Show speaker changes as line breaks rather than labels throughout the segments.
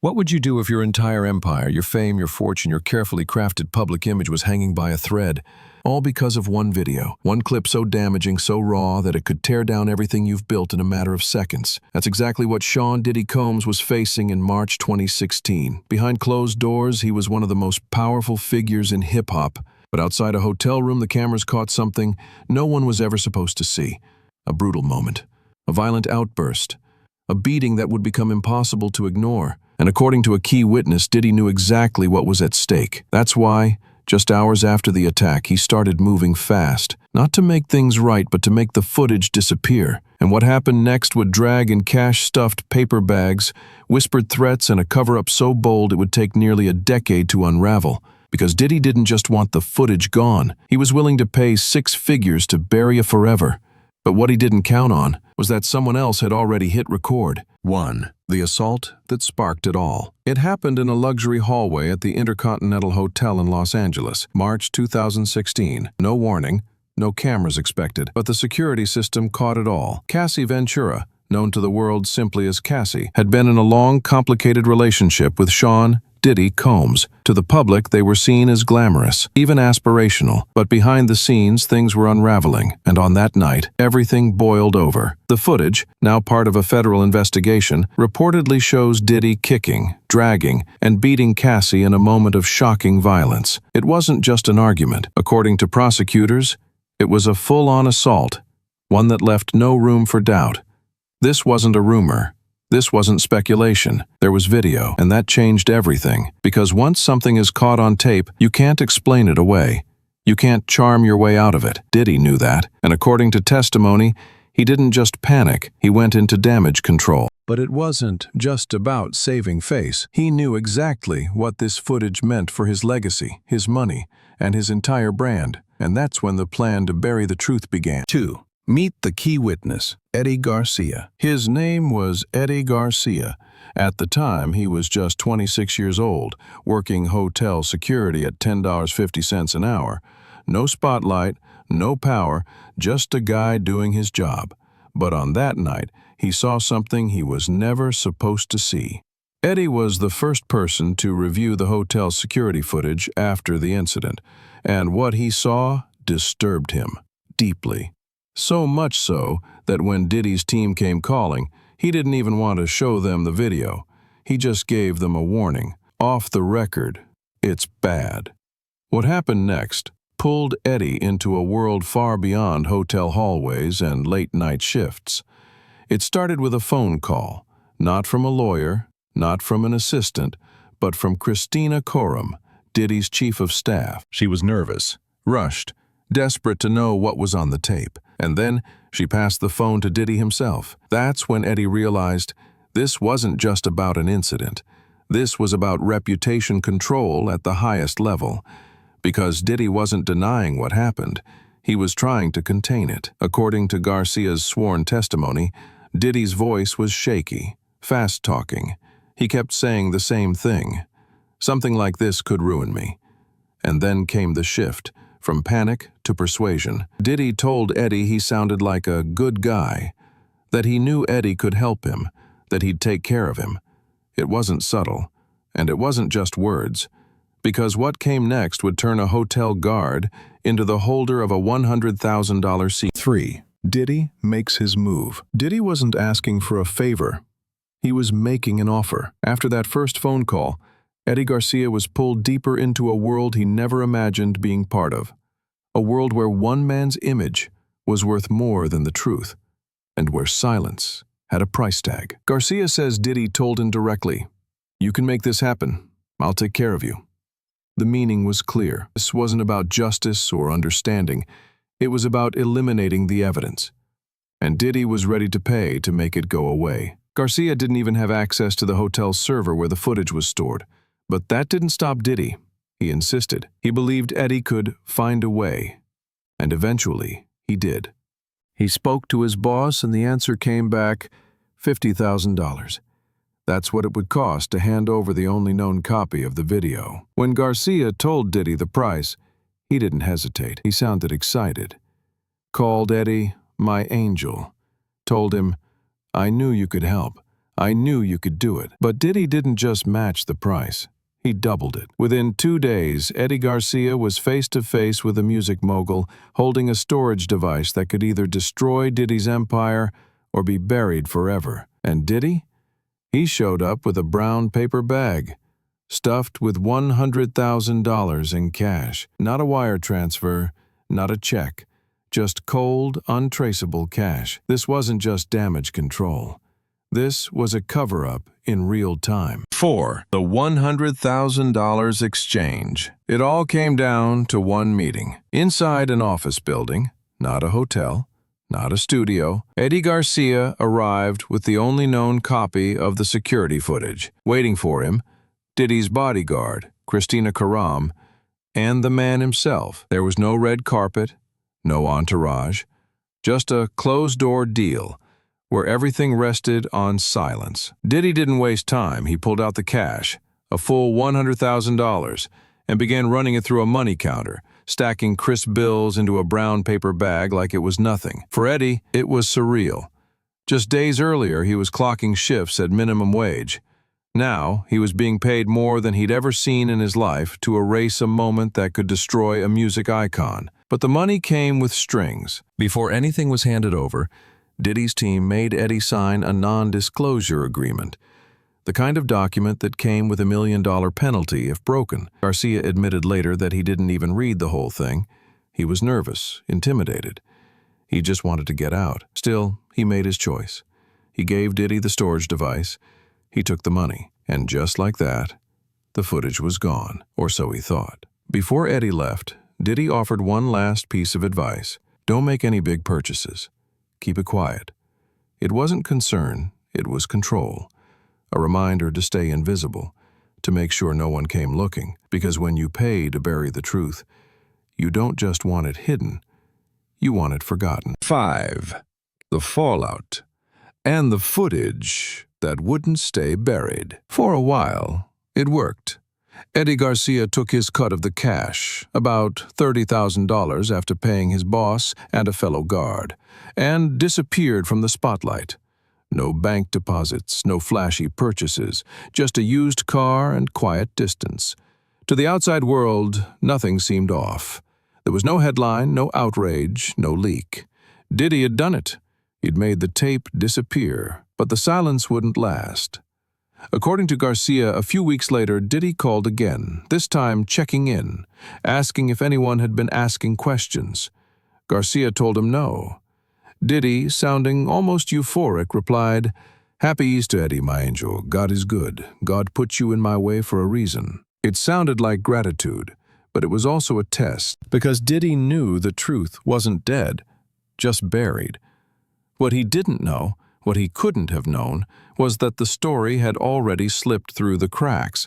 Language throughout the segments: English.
What would you do if your entire empire, your fame, your fortune, your carefully crafted public image was hanging by a thread? All because of one video, one clip so damaging, so raw, that it could tear down everything you've built in a matter of seconds. That's exactly what Sean "Diddy" Combs was facing in March 2016. Behind closed doors, he was one of the most powerful figures in hip-hop. But outside a hotel room, the cameras caught something no one was ever supposed to see. A brutal moment. A violent outburst. A beating that would become impossible to ignore. And according to a key witness, Diddy knew exactly what was at stake. That's why, just hours after the attack, he started moving fast. Not to make things right, but to make the footage disappear. And what happened next would drag in cash-stuffed paper bags, whispered threats, and a cover-up so bold it would take nearly a decade to unravel. Because Diddy didn't just want the footage gone. He was willing to pay 6 figures to bury it forever. But what he didn't count on was that someone else had already hit record. 1. The assault that sparked it all. It happened in a luxury hallway at the Intercontinental Hotel in Los Angeles, March 2016. No warning, no cameras expected, but the security system caught it all. Cassie Ventura, known to the world simply as Cassie, had been in a long, complicated relationship with Sean "Diddy" Combs. To the public, they were seen as glamorous, even aspirational. But behind the scenes, things were unraveling, and on that night, everything boiled over. The footage, now part of a federal investigation, reportedly shows Diddy kicking, dragging, and beating Cassie in a moment of shocking violence. It wasn't just an argument. According to prosecutors, it was a full-on assault, one that left no room for doubt. This wasn't a rumor. This wasn't speculation. There was video, and that changed everything. Because once something is caught on tape, you can't explain it away. You can't charm your way out of it. Diddy knew that, and according to testimony, he didn't just panic, he went into damage control. But it wasn't just about saving face. He knew exactly what this footage meant for his legacy, his money, and his entire brand. And that's when the plan to bury the truth began. 2. Meet the key witness, Eddie Garcia. His name was Eddie Garcia. At the time, he was just 26 years old, working hotel security at $10.50 an hour. No spotlight, no power, just a guy doing his job. But on that night, he saw something he was never supposed to see. Eddie was the first person to review the hotel security footage after the incident, and what he saw disturbed him deeply. So much so that when Diddy's team came calling, he didn't even want to show them the video. He just gave them a warning. Off the record, it's bad. What happened next pulled Eddie into a world far beyond hotel hallways and late-night shifts. It started with a phone call, not from a lawyer, not from an assistant, but from Christina Coram, Diddy's chief of staff. She was nervous, rushed, desperate to know what was on the tape. And then she passed the phone to Diddy himself. That's when Eddie realized this wasn't just about an incident. This was about reputation control at the highest level. Because Diddy wasn't denying what happened, he was trying to contain it. According to Garcia's sworn testimony, Diddy's voice was shaky, fast-talking. He kept saying the same thing. Something like this could ruin me. And then came the shift. From panic to persuasion. Diddy told Eddie he sounded like a good guy, that he knew Eddie could help him, that he'd take care of him. It wasn't subtle, and it wasn't just words, because what came next would turn a hotel guard into the holder of a $100,000 seat. 3. Diddy makes his move. Diddy wasn't asking for a favor. He was making an offer. After that first phone call, Eddie Garcia was pulled deeper into a world he never imagined being part of. A world where one man's image was worth more than the truth, and where silence had a price tag. Garcia says Diddy told him directly, "You can make this happen. I'll take care of you." The meaning was clear. This wasn't about justice or understanding. It was about eliminating the evidence. And Diddy was ready to pay to make it go away. Garcia didn't even have access to the hotel's server where the footage was stored. But that didn't stop Diddy. He insisted. He believed Eddie could find a way. And eventually, he did. He spoke to his boss, and the answer came back, $50,000. That's what it would cost to hand over the only known copy of the video. When Garcia told Diddy the price, he didn't hesitate. He sounded excited. Called Eddie, "my angel." Told him, "I knew you could help. I knew you could do it. But Diddy didn't just match the price. He doubled it. Within 2 days, Eddie Garcia was face-to-face with a music mogul holding a storage device that could either destroy Diddy's empire or be buried forever. And Diddy? He showed up with a brown paper bag, stuffed with $100,000 in cash. Not a wire transfer, not a check, just cold, untraceable cash. This wasn't just damage control. This was a cover-up in real time. 4. The $100,000 exchange. It all came down to one meeting. Inside an office building, not a hotel, not a studio, Eddie Garcia arrived with the only known copy of the security footage. Waiting for him, Diddy's bodyguard, Christina Karam, and the man himself. There was no red carpet, no entourage, just a closed-door deal where everything rested on silence. Diddy didn't waste time. He pulled out the cash, a full $100,000, and began running it through a money counter, stacking crisp bills into a brown paper bag like it was nothing. For Eddie, it was surreal. Just days earlier, he was clocking shifts at minimum wage. Now, he was being paid more than he'd ever seen in his life to erase a moment that could destroy a music icon. But the money came with strings. Before anything was handed over, Diddy's team made Eddie sign a non-disclosure agreement, the kind of document that came with $1 million penalty if broken. Garcia admitted later that he didn't even read the whole thing. He was nervous, intimidated. He just wanted to get out. Still, he made his choice. He gave Diddy the storage device. He took the money. And just like that, the footage was gone, or so he thought. Before Eddie left, Diddy offered one last piece of advice. Don't make any big purchases. Keep it quiet. It wasn't concern, it was control. A reminder to stay invisible, to make sure no one came looking, because when you pay to bury the truth, you don't just want it hidden, you want it forgotten. 5. The fallout and the footage that wouldn't stay buried. For a while, it worked. Eddie Garcia took his cut of the cash, about $30,000 after paying his boss and a fellow guard, and disappeared from the spotlight. No bank deposits, no flashy purchases, just a used car and quiet distance. To the outside world, nothing seemed off. There was no headline, no outrage, no leak. Diddy had done it. He'd made the tape disappear, but the silence wouldn't last. According to Garcia, a few weeks later, Diddy called again, this time checking in, asking if anyone had been asking questions. Garcia told him no. Diddy, sounding almost euphoric, replied, "Happy Easter, Eddie, my angel. God is good. God put you in my way for a reason." It sounded like gratitude, but it was also a test, because Diddy knew the truth wasn't dead, just buried. What he didn't know, what he couldn't have known, was that the story had already slipped through the cracks.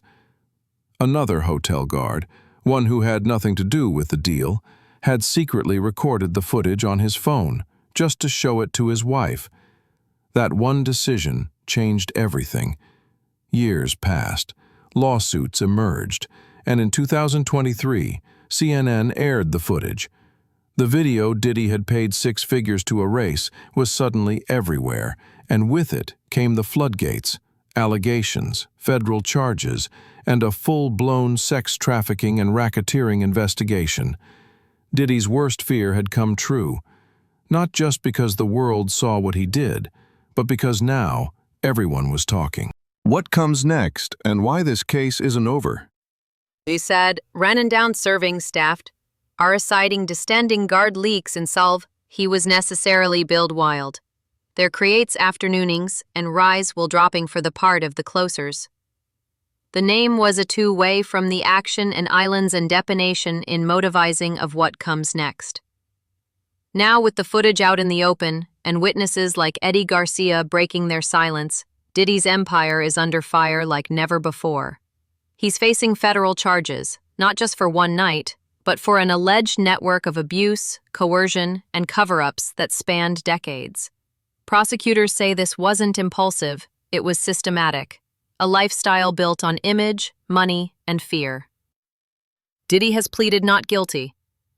Another hotel guard, one who had nothing to do with the deal, had secretly recorded the footage on his phone, just to show it to his wife. That one decision changed everything. Years passed, lawsuits emerged, and in 2023, CNN aired the footage. The video Diddy had paid 6 figures to erase was suddenly everywhere, and with it came the floodgates, allegations, federal charges, and a full-blown sex trafficking and racketeering investigation. Diddy's worst fear had come true, not just because the world saw what he did, but because now everyone was talking. What comes next, and why this case isn't over?
He said, "Running down serving staffed, are citing distending guard leaks and solve, he was necessarily build wild. There creates afternoonings and rise while dropping for the part of the closers. The name was a two-way from the action and islands and deponation in motivizing of what comes next. Now with the footage out in the open and witnesses like Eddie Garcia breaking their silence, Diddy's empire is under fire like never before. He's facing federal charges, not just for one night, but for an alleged network of abuse, coercion, and cover-ups that spanned decades. Prosecutors say this wasn't impulsive, it was systematic, a lifestyle built on image, money, and fear. Diddy has pleaded not guilty.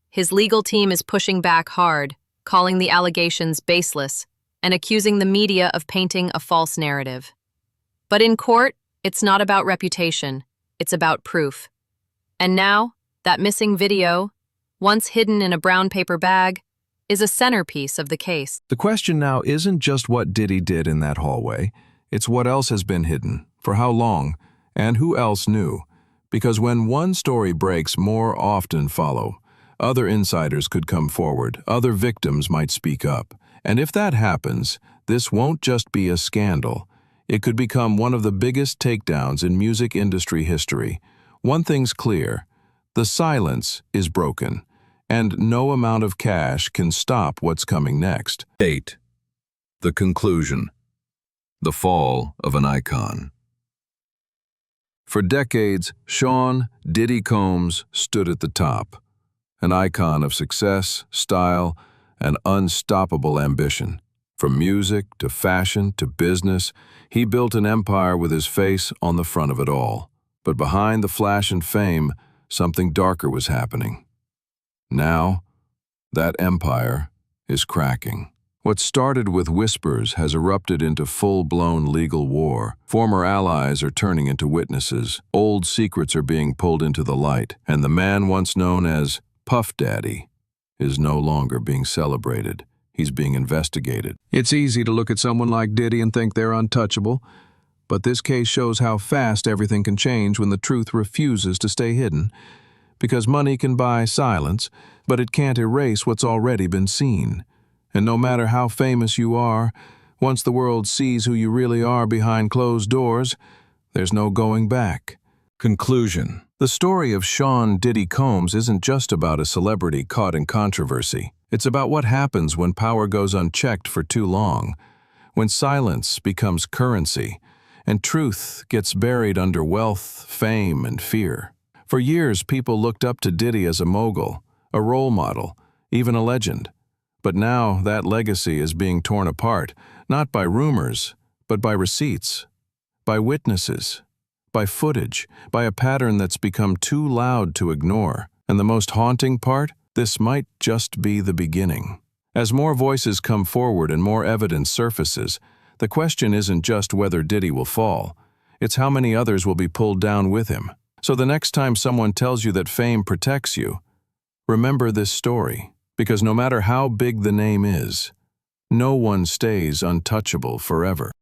His legal team is pushing back hard, calling the allegations baseless, and accusing the media of painting a false narrative. But in court, it's not about reputation, it's about proof. And now, that missing video, once hidden in a brown paper bag, is a centerpiece of the case.
The question now isn't just what Diddy did in that hallway, it's what else has been hidden, for how long, and who else knew. Because when one story breaks, more often follow. Other insiders could come forward, other victims might speak up. And if that happens, this won't just be a scandal. It could become one of the biggest takedowns in music industry history. One thing's clear, the silence is broken, and no amount of cash can stop what's coming next. 8. The conclusion. The fall of an icon. For decades, Sean "Diddy" Combs stood at the top, an icon of success, style, and unstoppable ambition. From music to fashion to business, he built an empire with his face on the front of it all. But behind the flash and fame, something darker was happening. Now, that empire is cracking. What started with whispers has erupted into full-blown legal war. Former allies are turning into witnesses. Old secrets are being pulled into the light. And the man once known as Puff Daddy is no longer being celebrated. He's being investigated. It's easy to look at someone like Diddy and think they're untouchable, but this case shows how fast everything can change when the truth refuses to stay hidden. Because money can buy silence, but it can't erase what's already been seen. And no matter how famous you are, once the world sees who you really are behind closed doors, there's no going back. Conclusion. The story of Sean "Diddy" Combs isn't just about a celebrity caught in controversy. It's about what happens when power goes unchecked for too long, when silence becomes currency, and truth gets buried under wealth, fame, and fear. For years, people looked up to Diddy as a mogul, a role model, even a legend. But now that legacy is being torn apart, not by rumors, but by receipts, by witnesses, by footage, by a pattern that's become too loud to ignore. And the most haunting part? This might just be the beginning. As more voices come forward and more evidence surfaces, the question isn't just whether Diddy will fall, it's how many others will be pulled down with him. So the next time someone tells you that fame protects you, remember this story. Because no matter how big the name is, no one stays untouchable forever.